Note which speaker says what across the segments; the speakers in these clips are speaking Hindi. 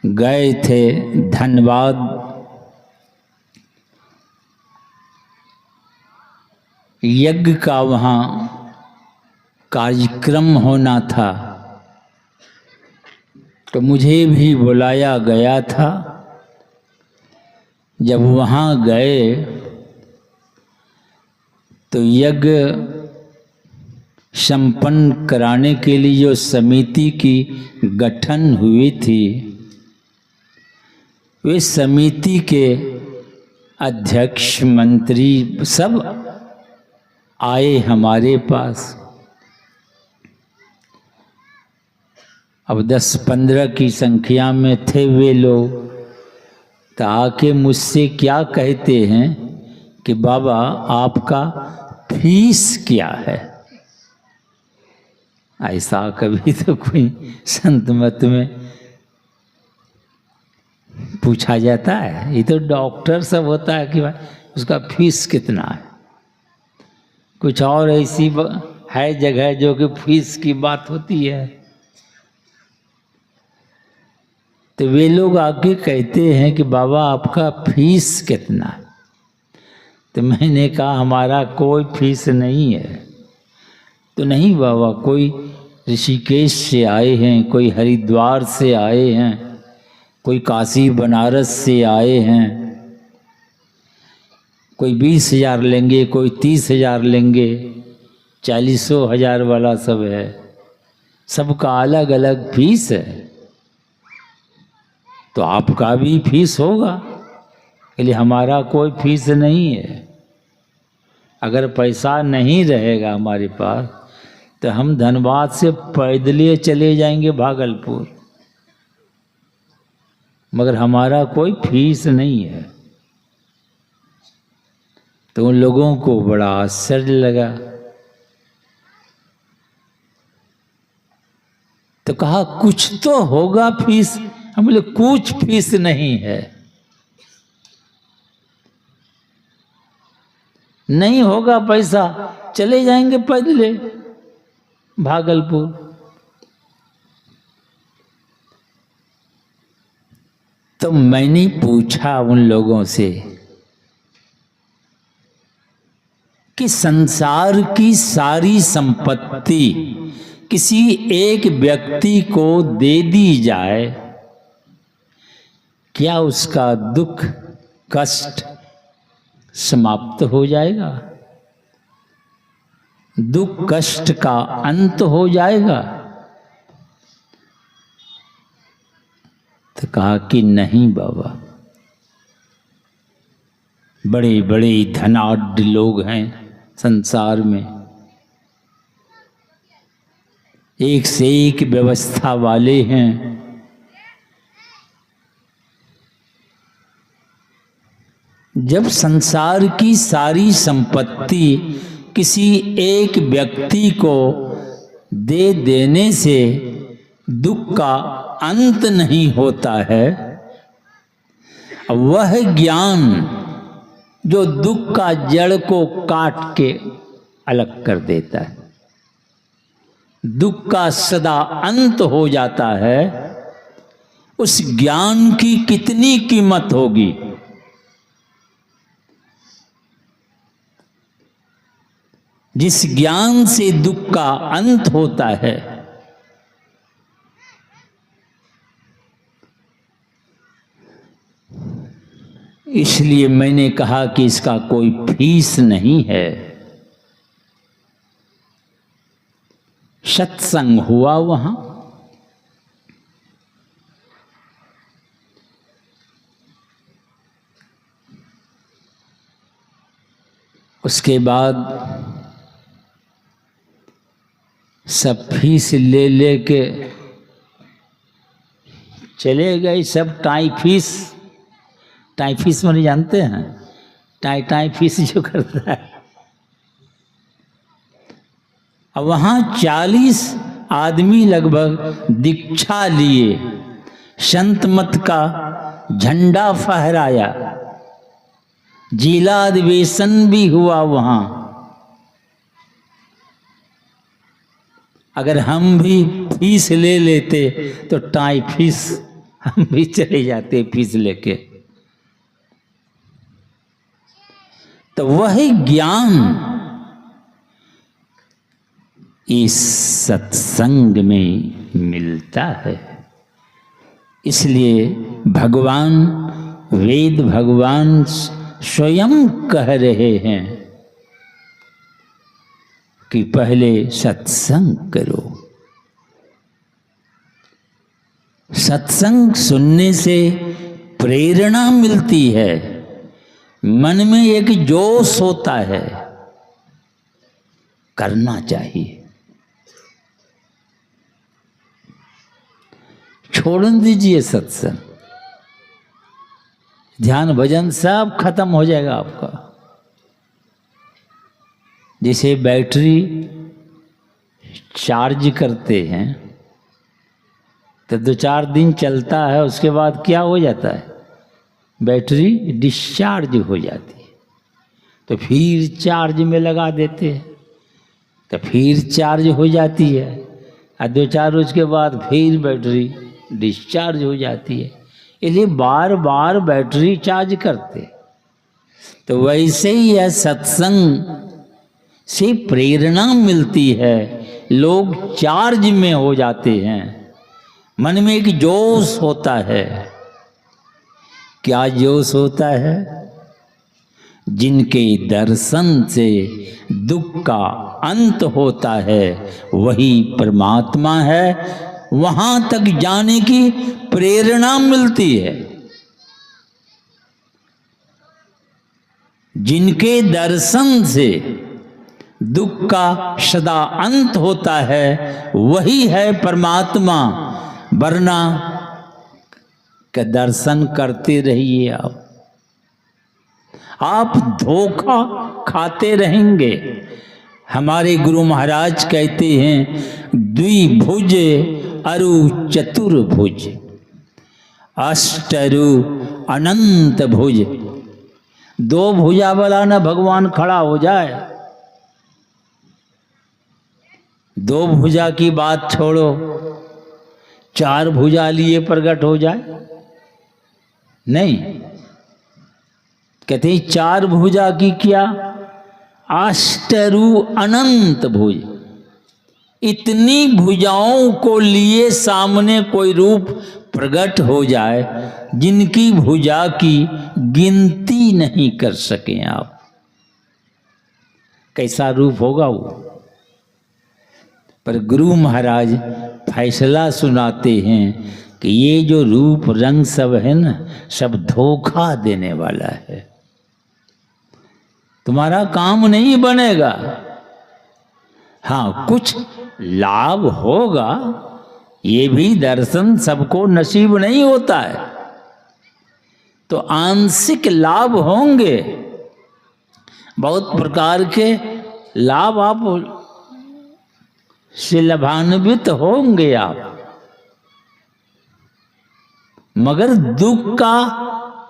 Speaker 1: गए थे धनबाद। यज्ञ का वहाँ कार्यक्रम होना था, तो मुझे भी बुलाया गया था। जब वहाँ गए तो यज्ञ संपन्न कराने के लिए जो समिति की गठन हुई थी, वे समिति के अध्यक्ष मंत्री सब आए हमारे पास। अब 10-15 की संख्या में थे वे लोग, तो आके मुझसे क्या कहते हैं कि बाबा आपका फीस क्या है। ऐसा कभी तो कोई संत मत में पूछा जाता है। ये तो डॉक्टर सब होता है कि भाई उसका फीस कितना है। कुछ और ऐसी है जगह जो कि फीस की बात होती है। तो वे लोग आके कहते हैं कि बाबा आपका फीस कितना है। तो मैंने कहा हमारा कोई फीस नहीं है। तो नहीं बाबा, कोई ऋषिकेश से आए हैं, कोई हरिद्वार से आए हैं, कोई काशी बनारस से आए हैं, कोई 20,000 लेंगे, कोई 30,000 लेंगे, 40,000 वाला सब है। सबका अलग अलग फीस है। तो आपका भी फीस होगा, इसलिए हमारा कोई फीस नहीं है। अगर पैसा नहीं रहेगा हमारे पास तो हम धनबाद से पैदल चले जाएंगे भागलपुर, मगर हमारा कोई फीस नहीं है। तो उन लोगों को बड़ा आश्चर्य लगा। तो कहा कुछ तो होगा फीस। हम बोले कुछ फीस नहीं है। नहीं होगा पैसा, चले जाएंगे पैदल भागलपुर। तो मैंने पूछा उन लोगों से कि संसार की सारी संपत्ति किसी एक व्यक्ति को दे दी जाए, क्या उसका दुख कष्ट समाप्त हो जाएगा? दुख कष्ट का अंत हो जाएगा? तो कहा कि नहीं बाबा, बड़े बड़े धनाढ्य लोग हैं संसार में, एक से एक व्यवस्था वाले हैं। जब संसार की सारी संपत्ति किसी एक व्यक्ति को दे देने से दुख का अंत नहीं होता है, वह ज्ञान जो दुख का जड़ को काट के अलग कर देता है, दुख का सदा अंत हो जाता है, उस ज्ञान की कितनी कीमत होगी। जिस ज्ञान से दुख का अंत होता है, इसलिए मैंने कहा कि इसका कोई फीस नहीं है। सत्संग हुआ वहां, उसके बाद सब फीस ले लेके चले गए सब। टाई फीस मैंने जानते हैं, टाई फीस जो करता है। अब वहाँ 40 आदमी लगभग दीक्षा लिए, संत मत का झंडा फहराया, जिला अधिवेशन भी हुआ वहाँ। अगर हम भी फीस ले लेते तो टाई फीस हम भी चले जाते फीस लेके। तो वही ज्ञान इस सत्संग में मिलता है। इसलिए भगवान, वेद भगवान स्वयं कह रहे हैं कि पहले सत्संग करो। सत्संग सुनने से प्रेरणा मिलती है, मन में एक जोश होता है, करना चाहिए। छोड़ दीजिए सत्संग, ध्यान भजन सब खत्म हो जाएगा आपका। जैसे बैटरी चार्ज करते हैं तो 2-4 दिन चलता है, उसके बाद क्या हो जाता है, बैटरी डिस्चार्ज हो जाती है। तो फिर चार्ज में लगा देते हैं, तो फिर चार्ज हो जाती है, और 2-4 रोज के बाद फिर बैटरी डिस्चार्ज हो जाती है। इसलिए बार बार बैटरी चार्ज करते। तो वैसे ही है, सत्संग से प्रेरणा मिलती है, लोग चार्ज में हो जाते हैं, मन में एक जोश होता है। क्या जोश होता है? जिनके दर्शन से दुख का अंत होता है वही परमात्मा है, वहां तक जाने की प्रेरणा मिलती है। जिनके दर्शन से दुख का सदा अंत होता है वही है परमात्मा। वरना का दर्शन करते रहिए, आप धोखा खाते रहेंगे। हमारे गुरु महाराज कहते हैं, द्विभुज अरु चतुर्भुज, अष्टरु अनंत भुज। 2 भुजा वाला ना भगवान खड़ा हो जाए। 2 भुजा की बात छोड़ो, 4 भुजा लिए प्रकट हो जाए? नहीं, कहते हैं 4 भुजा की क्या, अष्टरु अनंत भुज। इतनी भुजाओं को लिए सामने कोई रूप प्रकट हो जाए जिनकी भुजा की गिनती नहीं कर सके आप। कैसा रूप होगा वो। पर गुरु महाराज फैसला सुनाते हैं कि ये जो रूप रंग सब है ना, सब धोखा देने वाला है। तुम्हारा काम नहीं बनेगा। हाँ, कुछ लाभ होगा, ये भी दर्शन सबको नसीब नहीं होता है, तो आंशिक लाभ होंगे। बहुत प्रकार के लाभ आप से लाभान्वित होंगे आप, मगर दुख का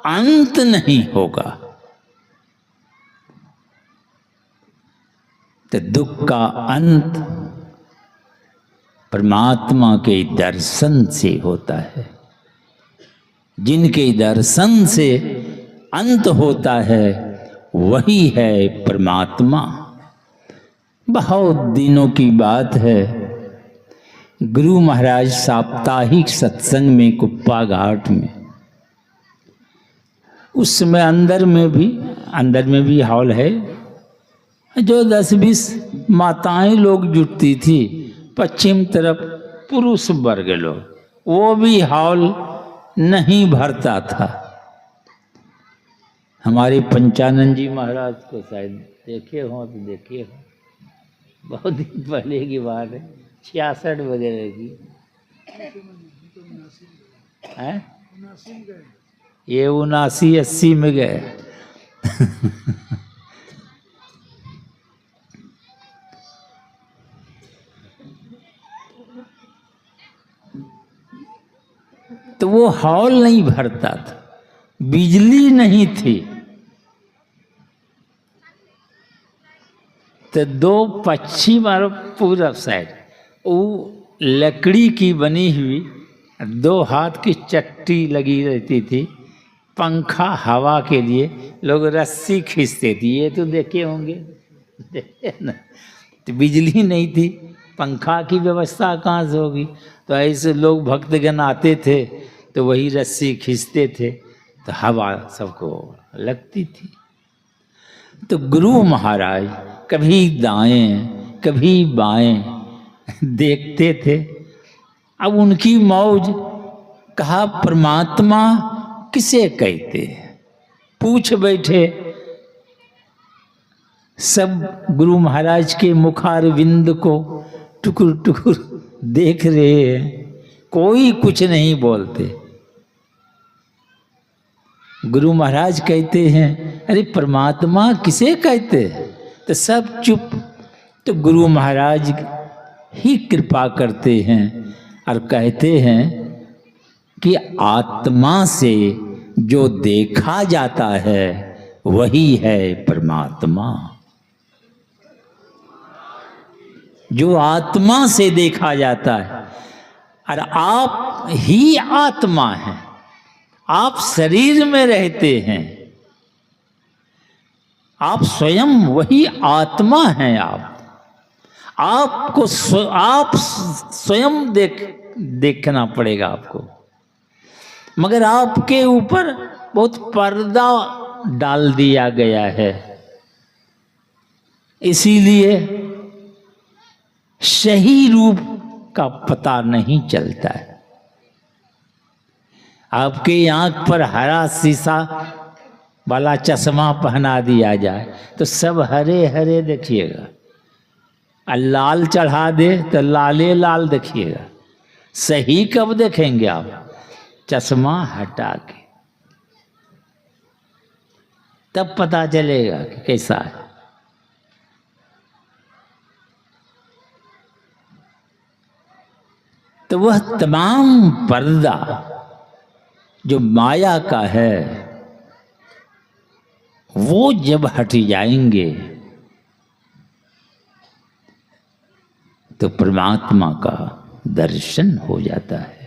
Speaker 1: अंत नहीं होगा। तो दुख का अंत परमात्मा के दर्शन से होता है। जिनके दर्शन से अंत होता है वही है परमात्मा। बहुत दिनों की बात है, गुरु महाराज साप्ताहिक सत्संग में कुप्पा घाट में, उस समय अंदर में भी हॉल है, जो 10-20 माताएं लोग जुटती थी, पश्चिम तरफ पुरुष वर्ग लोग, वो भी हॉल नहीं भरता था। हमारे पंचानंद जी महाराज को शायद देखे हो तो देखे हो, बहुत दिन पहले की बात है, 66 वगैरह की है, ये 79-80 में गए। तो वो हॉल नहीं भरता था, बिजली नहीं थी, तो 2 पश्चिम और पूरब साइड वो लकड़ी की बनी हुई 2 हाथ की चट्टी लगी रहती थी, पंखा हवा के लिए, लोग रस्सी खींचते थी, ये तो देखे होंगे। देखे ना, तो बिजली नहीं थी, पंखा की व्यवस्था कहाँ से होगी, तो ऐसे लोग भक्तगण आते थे तो वही रस्सी खींचते थे तो हवा सबको लगती थी। तो गुरु महाराज कभी दाएं कभी बाएं देखते थे। अब उनकी मौज, कहा परमात्मा किसे कहते हैं, पूछ बैठे। सब गुरु महाराज के मुखारविंद को टुकुर टुकुर देख रहे हैं, कोई कुछ नहीं बोलते। गुरु महाराज कहते हैं अरे परमात्मा किसे कहते हैं, तो सब चुप। तो गुरु महाराज ही कृपा करते हैं और कहते हैं कि आत्मा से जो देखा जाता है वही है परमात्मा। जो आत्मा से देखा जाता है, और आप ही आत्मा हैं, आप शरीर में रहते हैं, आप स्वयं वही आत्मा हैं। आपको आप स्वयं देखना पड़ेगा आपको, मगर आपके ऊपर बहुत पर्दा डाल दिया गया है, इसीलिए सही रूप का पता नहीं चलता है। आपके आंख पर हरा शीशा वाला चश्मा पहना दिया जाए तो सब हरे हरे देखिएगा, और लाल चढ़ा दे तो लाले लाल देखिएगा। सही कब देखेंगे आप? चश्मा हटा के, तब पता चलेगा कि कैसा है। तो वह तमाम पर्दा जो माया का है वो जब हट जाएंगे तो परमात्मा का दर्शन हो जाता है।